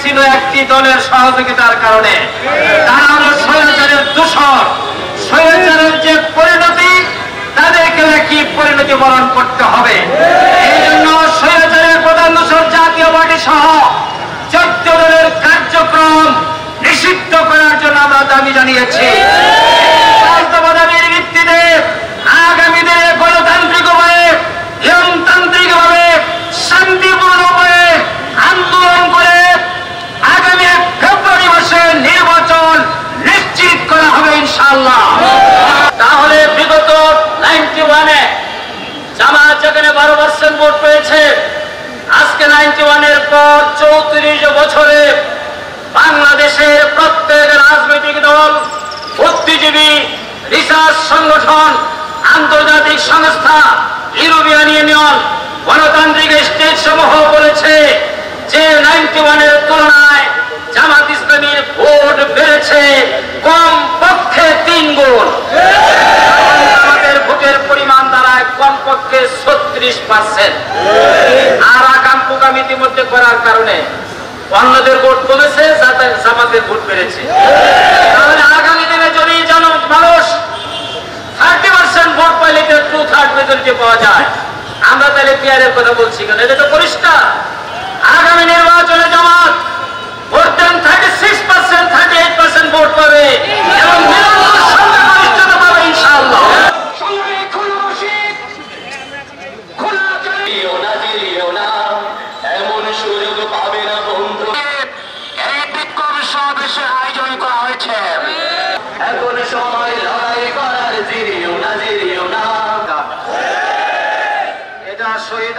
ছিল একটি দলের সহযোগিতার কারণে। তারা হলো স্বৈরাচারের দূষণ, স্বৈরাচারের যে পরিণতি তাদেরকে একই পরিণতি বরণ করতে হবে। এই জন্য স্বৈরাচারের প্রধান দূষণ জাতীয় পার্টি সহ 14 দলের কার্যক্রম নিষিদ্ধ করার জন্য আমরা দাবি জানিয়েছি। দাবির ভিত্তিতে আগামী দিনে গণতান্ত্রিক উপায়ে, নিয়মতান্ত্রিক ভাবে, শান্তিপূর্ণ উপায়ে আন্দোলন করে আগামী 1 ফেব্রুয়ারি মাসে নির্বাচন নিশ্চিত করা হবে ইনশাআল্লাহ। তাহলে বিগত 91-এ জামায়াত যেখানে 12% ভোট পেয়েছে, আজকে 91-এর পর 34 বছরে বাংলাদেশের প্রত্যেক রাজনৈতিক দল, বুদ্ধিজীবী, রিসার্চ সংগঠন, আন্তর্জাতিক সংস্থা, ইউরোপিয়ান ইউনিয়ন, গণতান্ত্রিক স্টেট সমূহ বলেছে যে 91-এর তুলনায় জামাত ইসলামীর ভোট বেড়েছে কম পক্ষে 3 গুণ। আমাদের ভোটের পরিমাণ দাঁড়ায় কমপক্ষে 36%। আর আগাম প্রোগ্রাম ইতিমধ্যে করার কারণে অন্যদের ভোট কমেছে, জামাতের ভোট বেড়েছে। তাহলে আগামী দিনে যদি মানুষ 30% ভোট পাইলে 2/3 মেজরিটি পাওয়া যায়, আমরা তাহলে পিয়ারের কথা বলছি কেন? এটা তো পরিষ্কার। আগামী নির্বাচনে জামাত ভোট দেন 36%, 38% ভোট পাবে এবং সংখ্যাগরিষ্ঠতা পাবে ইনশাআল্লাহ। এমন সুযোগ পাবে না বন্ধু। এই বিক্ষোভ সমাবেশে আয়োজন করা হয়েছে। এখন সময় লড়াই করার, জিরিও না, জিরিও না। এটা শহীদ